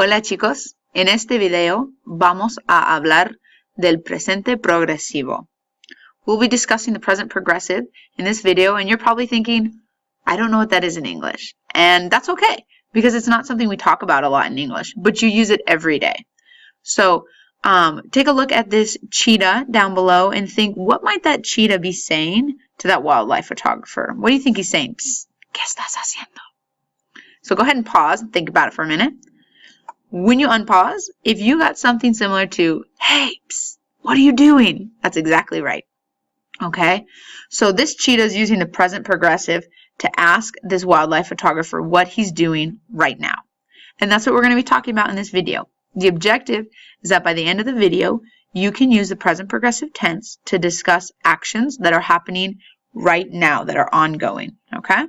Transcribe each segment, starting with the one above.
Hola chicos, en este video vamos a hablar del presente progresivo. We'll be discussing the present progressive in this video, and you're probably thinking, I don't know what that is in English. And that's okay, because it's not something we talk about a lot in English, but you use it every day. So take a look at this cheetah down below and think, what might that cheetah be saying to that wildlife photographer? What do you think he's saying? Psst, ¿qué estás haciendo? So go ahead and pause and think about it for a minute. When you unpause, if you got something similar to, hey, psst, what are you doing? That's exactly right. Okay, so this cheetah is using the present progressive to ask this wildlife photographer what he's doing right now. And that's what we're going to be talking about in this video. The objective is that by the end of the video, you can use the present progressive tense to discuss actions that are happening right now, that are ongoing. Okay,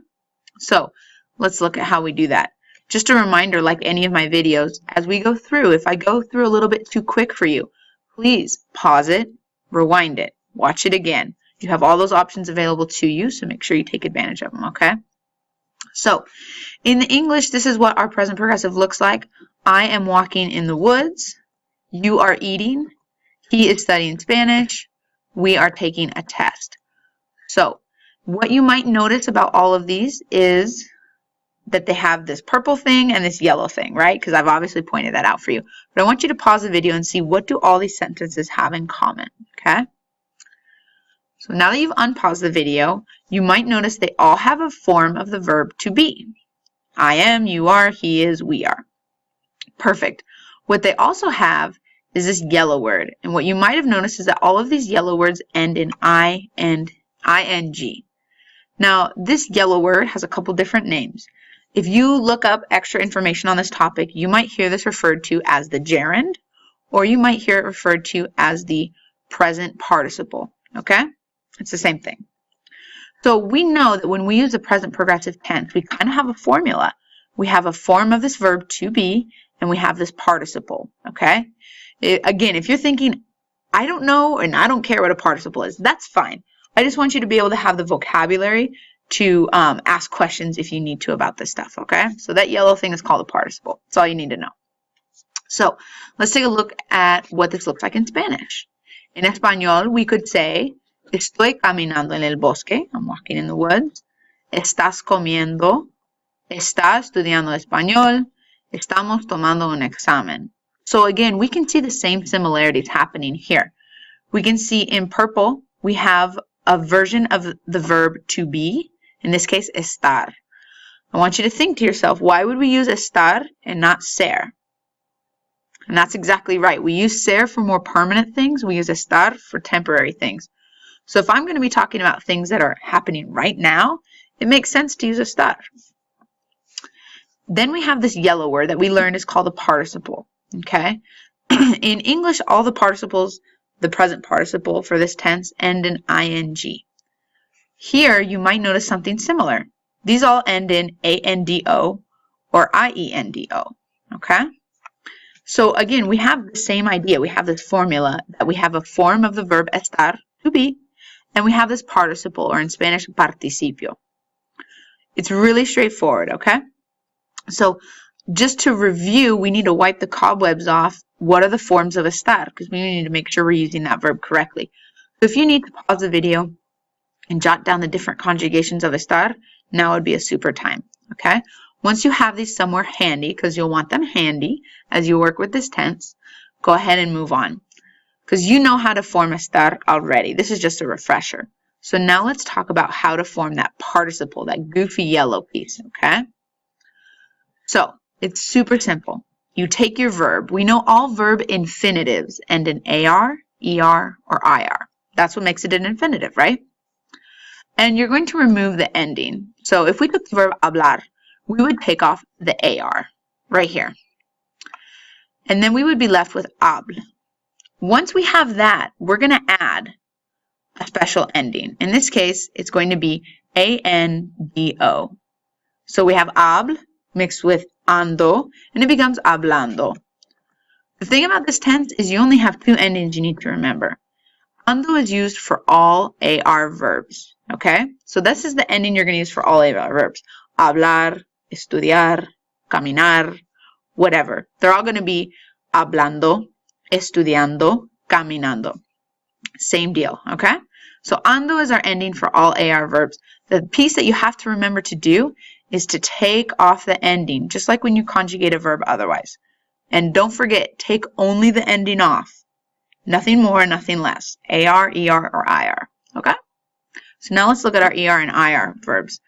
so let's look at how we do that. Just a reminder, like any of my videos, as we go through, if I go through a little bit too quick for you, please pause it, rewind it, watch it again. You have all those options available to you, so make sure you take advantage of them, okay? So, in English, this is what our present progressive looks like. I am walking in the woods. You are eating. He is studying Spanish. We are taking a test. So, what you might notice about all of these is that they have this purple thing and this yellow thing, right? Because I've obviously pointed that out for you. But I want you to pause the video and see, what do all these sentences have in common, okay? So now that you've unpaused the video, you might notice they all have a form of the verb to be. I am, you are, he is, we are. Perfect. What they also have is this yellow word. And what you might have noticed is that all of these yellow words end in I and ing. Now, this yellow word has a couple different names. If you look up extra information on this topic, you might hear this referred to as the gerund, or you might hear it referred to as the present participle, okay? It's the same thing. So we know that when we use the present progressive tense, we kind of have a formula. We have a form of this verb to be, and we have this participle, okay? Again, if you're thinking, I don't know and I don't care what a participle is, that's fine. I just want you to be able to have the vocabulary to ask questions if you need to about this stuff, okay? So that yellow thing is called a participle. That's all you need to know. So let's take a look at what this looks like in Spanish. In Español, we could say, estoy caminando en el bosque. I'm walking in the woods. Estás comiendo. Está estudiando español. Estamos tomando un examen. So again, we can see the same similarities happening here. We can see in purple, we have a version of the verb to be. In this case, estar. I want you to think to yourself, why would we use estar and not ser? And that's exactly right. We use ser for more permanent things. We use estar for temporary things. So if I'm going to be talking about things that are happening right now, it makes sense to use estar. Then we have this yellow word that we learned is called a participle. Okay? In English, all the participles, the present participle for this tense, end in ing. Here, you might notice something similar. These all end in ando or iendo, okay? So again, we have the same idea. We have this formula that we have a form of the verb estar, to be, and we have this participle, or in Spanish, participio. It's really straightforward, okay? So just to review, we need to wipe the cobwebs off. What are the forms of estar? Because we need to make sure we're using that verb correctly. So if you need to pause the video and jot down the different conjugations of estar, now would be a super time, okay? Once you have these somewhere handy, because you'll want them handy as you work with this tense, go ahead and move on. Because you know how to form estar already. This is just a refresher. So now let's talk about how to form that participle, that goofy yellow piece, okay? So it's super simple. You take your verb. We know all verb infinitives end in AR, ER, or IR. That's what makes it an infinitive, right? And you're going to remove the ending. So if we took the verb hablar, we would take off the AR right here. And then we would be left with hable. Once we have that, we're going to add a special ending. In this case, it's going to be ANDO. So we have hable mixed with ando, and it becomes hablando. The thing about this tense is you only have two endings you need to remember. Ando is used for all AR verbs, okay? So this is the ending you're going to use for all AR verbs. Hablar, estudiar, caminar, whatever. They're all going to be hablando, estudiando, caminando. Same deal, okay? So ando is our ending for all AR verbs. The piece that you have to remember to do is to take off the ending, just like when you conjugate a verb otherwise. And don't forget, take only the ending off. Nothing more, nothing less. AR, ER, or IR, okay? So now let's look at our ER and IR verbs.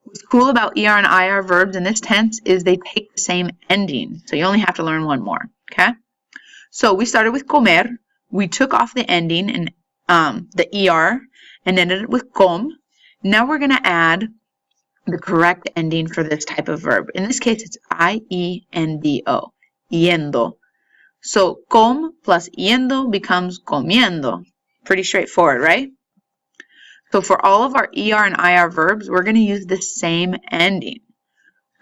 What's cool about ER and IR verbs in this tense is they take the same ending. So you only have to learn one more, okay? So we started with comer. We took off the ending and the ER and ended it with com. Now we're going to add the correct ending for this type of verb. In this case, it's I-E-N-D-O, yendo. So com plus yendo becomes comiendo. Pretty straightforward, right? So for all of our ER and IR verbs, we're going to use the same ending.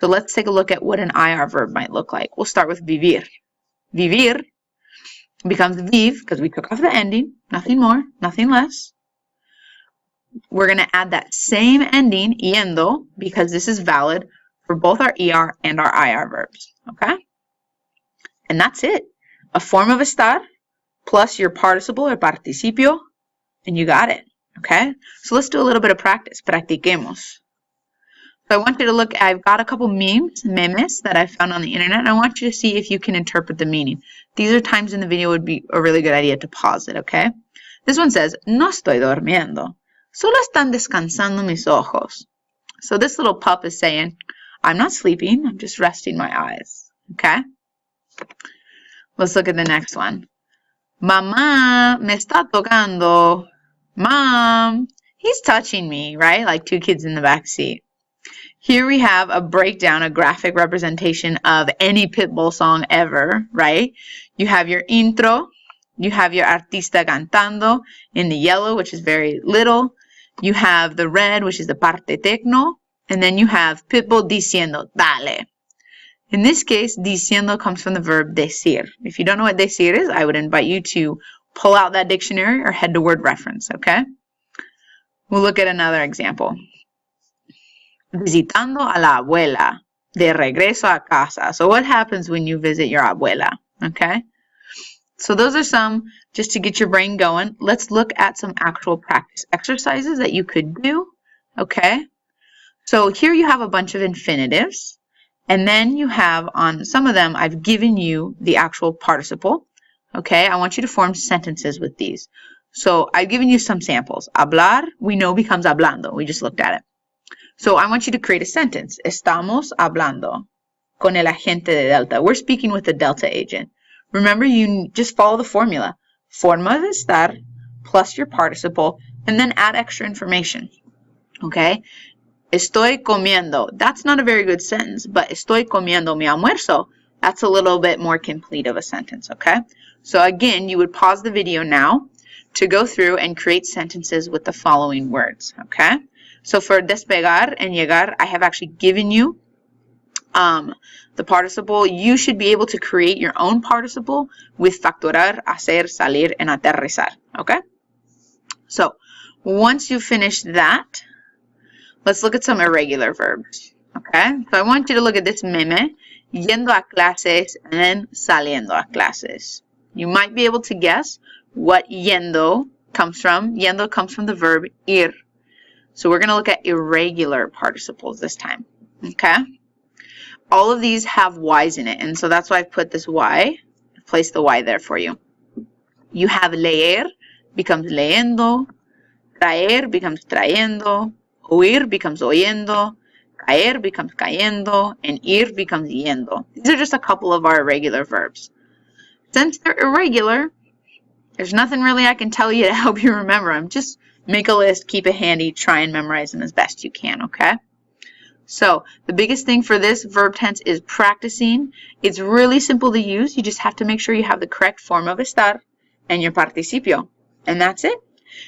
So let's take a look at what an IR verb might look like. We'll start with vivir. Vivir becomes vive because we took off the ending. Nothing more, nothing less. We're going to add that same ending, yendo, because this is valid for both our ER and our IR verbs. Okay? And that's it. A form of estar plus your participle or participio, and you got it. Okay? So let's do a little bit of practice. Practiquemos. So I want you to look, I've got a couple memes that I found on the internet, and I want you to see if you can interpret the meaning. These are times in the video would be a really good idea to pause it, okay? This one says, no estoy durmiendo. Solo están descansando mis ojos. So this little pup is saying, I'm not sleeping, I'm just resting my eyes, okay? Let's look at the next one. Mamá me está tocando. Mom, he's touching me, right? Like two kids in the back seat. Here we have a breakdown, a graphic representation of any Pitbull song ever, right? You have your intro, you have your artista cantando in the yellow, which is very little. You have the red, which is the parte tecno, and then you have Pitbull diciendo, dale. In this case, diciendo comes from the verb decir. If you don't know what decir is, I would invite you to pull out that dictionary or head to word reference, okay? We'll look at another example. Visitando a la abuela, de regreso a casa. So what happens when you visit your abuela, okay? So those are some, just to get your brain going. Let's look at some actual practice exercises that you could do, okay? So here you have a bunch of infinitives, and then you have on some of them, I've given you the actual participle, okay? I want you to form sentences with these. So I've given you some samples. Hablar, we know becomes hablando. We just looked at it. So I want you to create a sentence. Estamos hablando con el agente de Delta. We're speaking with the Delta agent. Remember, you just follow the formula. Forma de estar plus your participle, and then add extra information. Okay? Estoy comiendo. That's not a very good sentence, but estoy comiendo mi almuerzo. That's a little bit more complete of a sentence. Okay? So again, you would pause the video now to go through and create sentences with the following words. Okay? So for despegar and llegar, I have actually given you the participle. You should be able to create your own participle with facturar, hacer, salir, and aterrizar. Okay? So once you finish that, let's look at some irregular verbs. Okay? So I want you to look at this meme, yendo a clases and then saliendo a clases. You might be able to guess what yendo comes from. Yendo comes from the verb ir. So we're going to look at irregular participles this time, okay? All of these have Y's in it, and so that's why I've put this Y. I've placed the Y there for you. You have leer becomes leyendo, traer becomes trayendo, oír becomes oyendo, caer becomes cayendo, and ir becomes yendo. These are just a couple of our irregular verbs. Since they're irregular, there's nothing really I can tell you to help you remember them. Just make a list, keep it handy, try and memorize them as best you can, okay? So the biggest thing for this verb tense is practicing. It's really simple to use. You just have to make sure you have the correct form of estar and your participio. And that's it.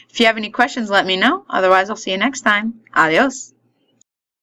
If you have any questions, let me know. Otherwise, I'll see you next time. Adios.